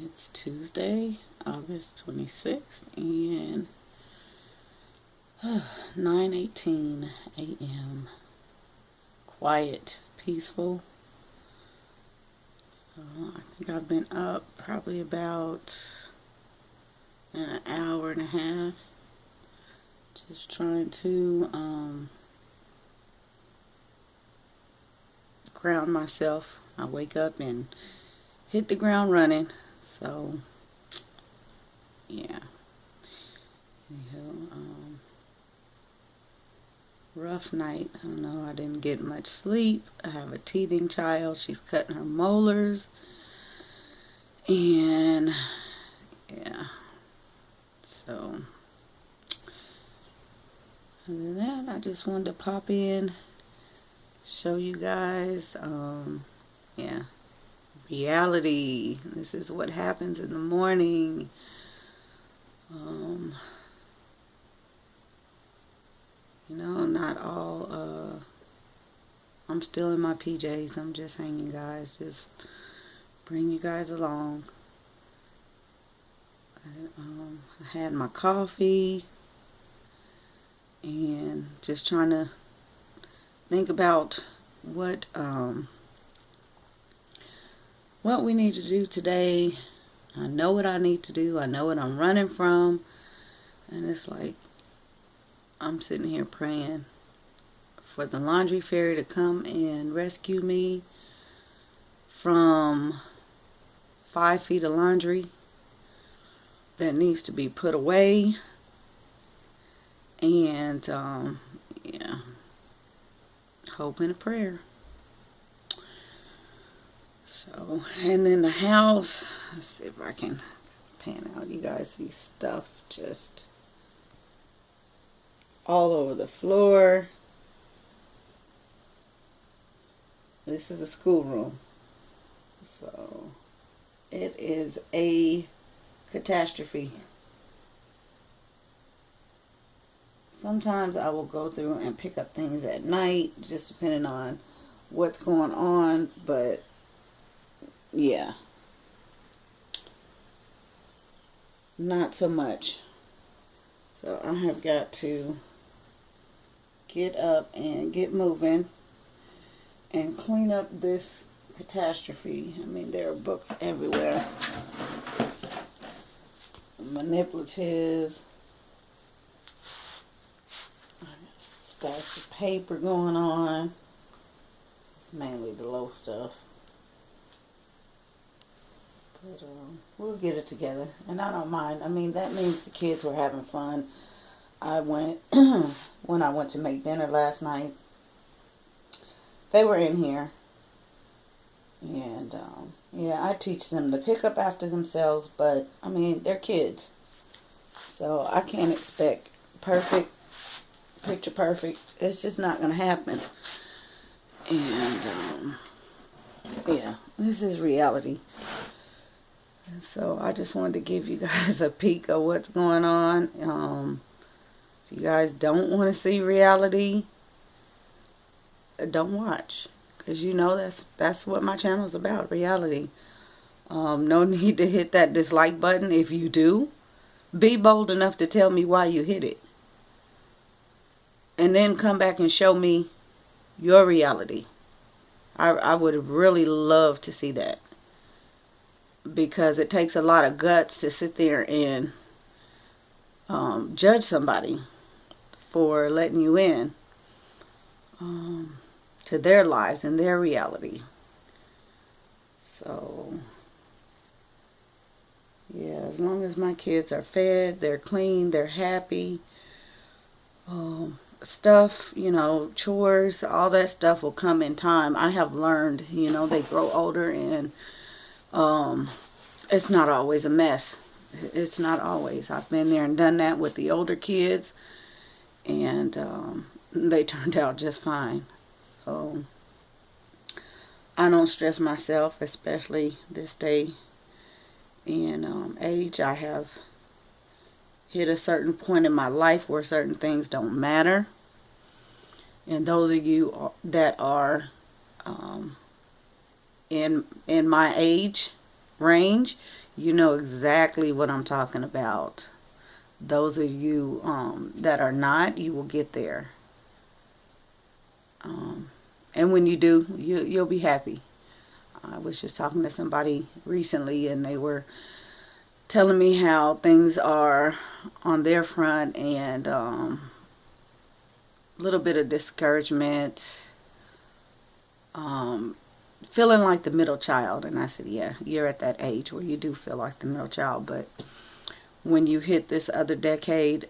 It's Tuesday, August 26th, and 9:18 a.m. Quiet, peaceful. So I think I've been up probably about an hour and a half, just trying to ground myself. I wake up and hit the ground running. So yeah. Anyhow, rough night. I don't know. I didn't get much sleep. I have a teething child. She's cutting her molars. And yeah. So other than that, I just wanted to pop in, show you guys, yeah, reality. This is what happens in the morning. Not all, I'm still in my PJs. I'm just hanging, guys. Just bring you guys along. I had my coffee and just trying to think about what we need to do today. I know what I need to do. I know what I'm running from. And it's like I'm sitting here praying for the laundry fairy to come and rescue me from 5 feet of laundry that needs to be put away. And yeah, hope and a prayer. So, and then the house, let's see if I can pan out. You guys see stuff just all over the floor. This is a schoolroom. So, it is a catastrophe. Sometimes I will go through and pick up things at night, just depending on what's going on, but yeah, not so much. So I have got to get up and get moving and clean up this catastrophe. I mean, there are books everywhere. Manipulatives. Stacks of paper going on. It's mainly the low stuff. But we'll get it together. And I don't mind. I mean, that means the kids were having fun. I went, when I went to make dinner last night, they were in here. And, yeah, I teach them to pick up after themselves. But, I mean, they're kids. So I can't expect perfect, picture perfect. It's just not going to happen. And, yeah, this is reality. And so I just wanted to give you guys a peek of what's going on. If you guys don't want to see reality, don't watch. Because you know that's what my channel is about, reality. No need to hit that dislike button. If you do, be bold enough to tell me why you hit it. And then come back and show me your reality. I would really love to see that. Because it takes a lot of guts to sit there and judge somebody for letting you in to their lives and their reality. So, yeah, as long as my kids are fed, they're clean, they're happy, stuff, chores, all that stuff will come in time. I have learned, they grow older and it's not always a mess. It's not always. I've been there and done that with the older kids, and they turned out just fine. So I don't stress myself, especially this day and age. I have hit a certain point in my life where certain things don't matter. And those of you that are in my age range, you know exactly what I'm talking about. Those of you that are not, you will get there. Um, and when you do, you'll be happy. I was just talking to somebody recently, and they were telling me how things are on their front, and a little bit of discouragement, um, feeling like the middle child. And I said, yeah, you're at that age where you do feel like the middle child, but when you hit this other decade,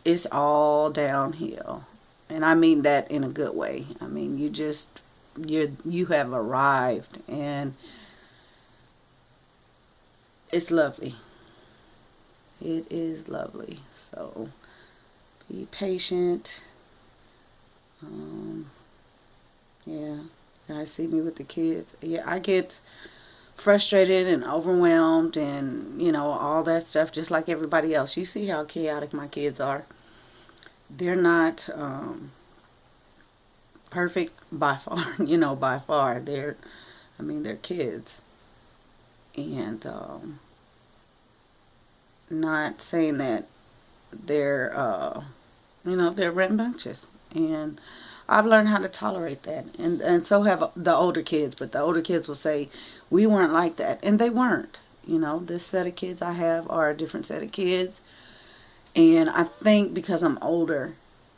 it's all downhill. And I mean that in a good way. I mean, you have arrived, and it's lovely. It is lovely. So be patient. Um, yeah, you guys see me with the kids. Yeah, I get frustrated and overwhelmed, and all that stuff, just like everybody else. You see how chaotic my kids are. They're not perfect by far. By far. They're kids, and not saying that they're they're rambunctious, and I've learned how to tolerate that, and so have the older kids. But the older kids will say we weren't like that, and they weren't. This set of kids I have are a different set of kids, and I think because I'm older,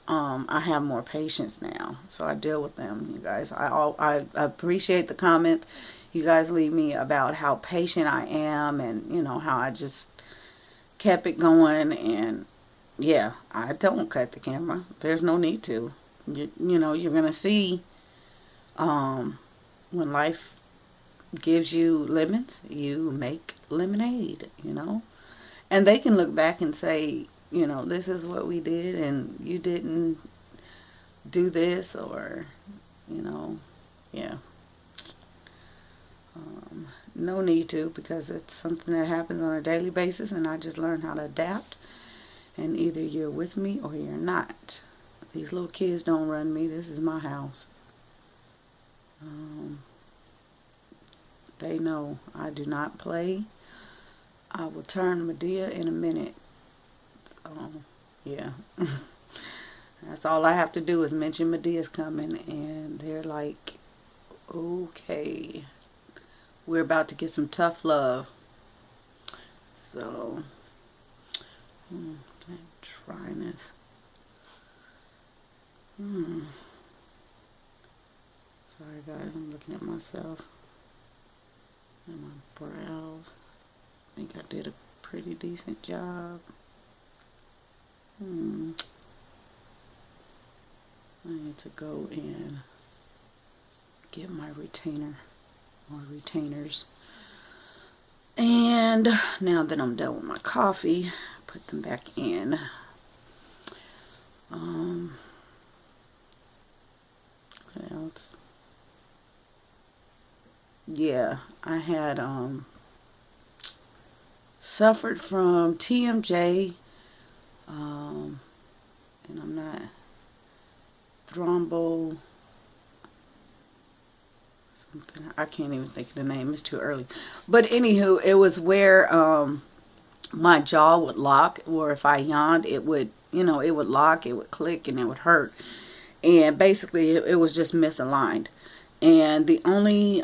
I have more patience now, so I deal with them. You guys, I appreciate the comments you guys leave me about how patient I am, and how I just kept it going. And yeah, I don't cut the camera. There's no need to. You're gonna see when life gives you lemons, you make lemonade. And they can look back and say, this is what we did, and you didn't do this, or yeah. No need to, because it's something that happens on a daily basis, and I just learned how to adapt. And either you're with me or you're not. These little kids don't run me. This is my house. Um, they know I do not play. I will turn Medea in a minute. So, yeah. That's all I have to do is mention Medea's coming, and they're like, okay, we're about to get some tough love. So, I'm trying this. Sorry guys, I'm looking at myself and my brows. I think I did a pretty decent job. I need to go and get my retainer or retainers. And now that I'm done with my coffee, put them back in. What else? Yeah, I had suffered from TMJ, and I'm not thrombo something. I can't even think of the name. It's too early. But anywho, it was where my jaw would lock, or if I yawned, it would it would lock, it would click, and it would hurt. And basically, it was just misaligned. And the only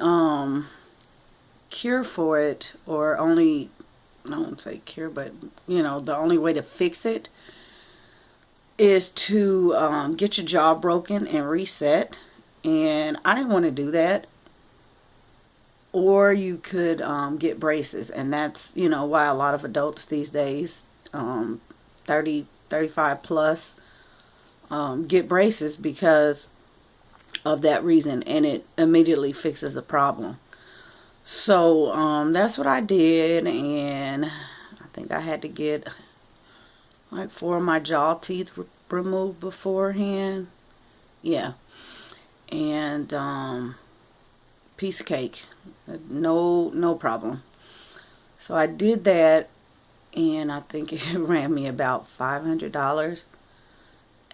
cure for it, or only, I don't say cure, but the only way to fix it is to get your jaw broken and reset. And I didn't want to do that. Or you could get braces, and that's why a lot of adults these days, 30, 35 plus, get braces, because of that reason, and it immediately fixes the problem. So that's what I did, and I think I had to get like 4 of my jaw teeth removed beforehand. Yeah. And piece of cake. No problem. So I did that, and I think it ran me about $500.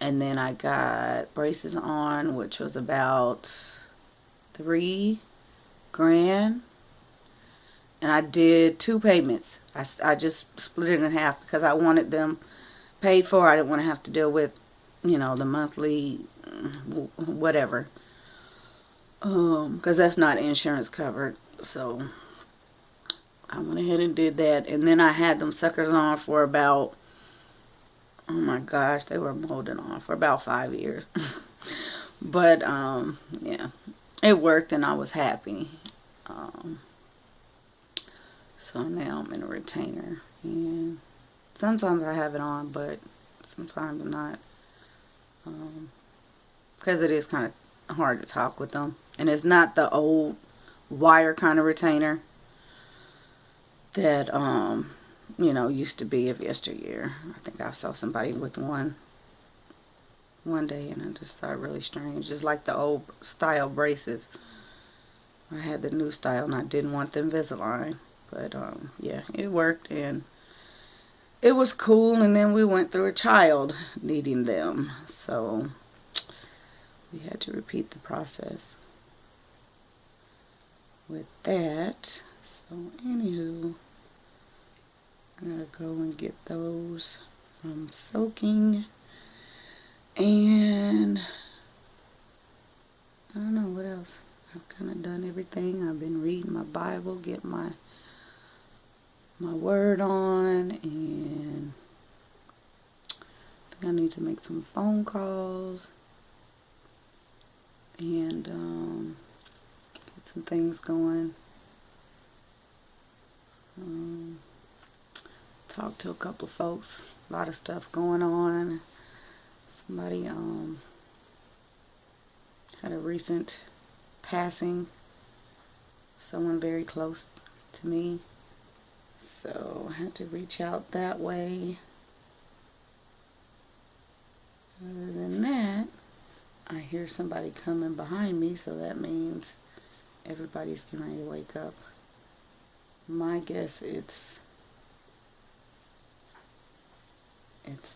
And then I got braces on, which was about $3,000. And And I did 2 payments. I just split it in half because I wanted them paid for. I didn't want to have to deal with, the monthly whatever. Because that's not insurance covered. So I went ahead and did that. And then I had them suckers on for about, oh my gosh, they were molding on for about 5 years. But, yeah, it worked and I was happy. So now I'm in a retainer. And sometimes I have it on, but sometimes not. Because it is kind of hard to talk with them. And it's not the old wire kind of retainer that, used to be of yesteryear. I think I saw somebody with one day and I just thought really strange. Just like the old style braces. I had the new style and I didn't want the Invisalign. But, yeah, it worked and it was cool. And then we went through a child needing them. So we had to repeat the process with that. So, anywho, I gotta go and get those from soaking. And I don't know what else. I've kind of done everything. I've been reading my Bible, getting my word on, and I think I need to make some phone calls and get some things going. Talk to a couple of folks. A lot of stuff going on. Somebody had a recent passing. Someone very close to me. So I had to reach out that way. Other than that, I hear somebody coming behind me, so that means everybody's getting ready to wake up. My guess it's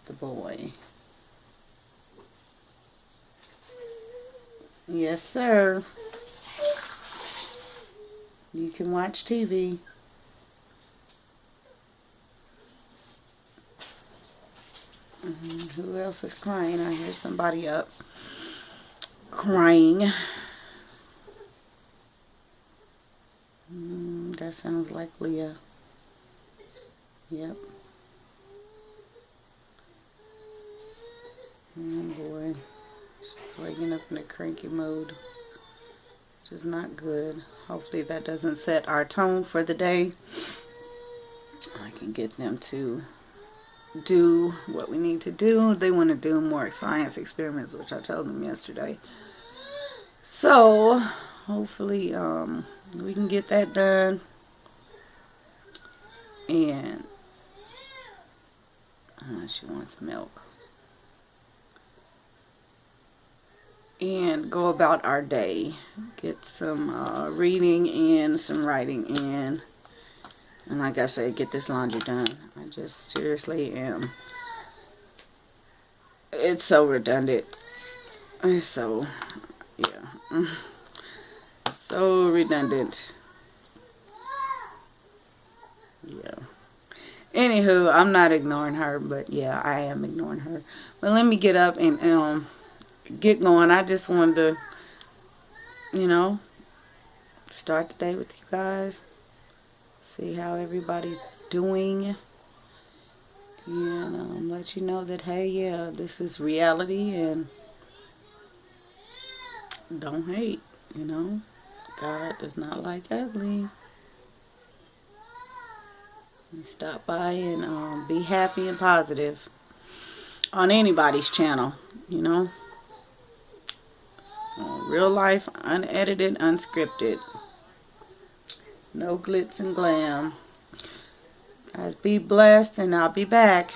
the boy. Yes, sir. You can watch TV. Who else is crying? I hear somebody up crying. That sounds like Leah. Yep. Oh boy. She's waking up in a cranky mood, which is not good. Hopefully that doesn't set our tone for the day. I can get them to do what we need to do. They want to do more science experiments, which I told them yesterday. So hopefully we can get that done and she wants milk and go about our day, get some reading in, some writing in. And like I said, get this laundry done. I just seriously am. It's so redundant. It's so, yeah. So redundant. Yeah. Anywho, I'm not ignoring her, but yeah, I am ignoring her. But let me get up and get going. I just wanted to, start the day with you guys. See how everybody's doing. And let you know that, hey, yeah, this is reality and don't hate, God does not like ugly. And stop by and be happy and positive on anybody's channel, Real life, unedited, unscripted. No glitz and glam. Guys, be blessed, and I'll be back.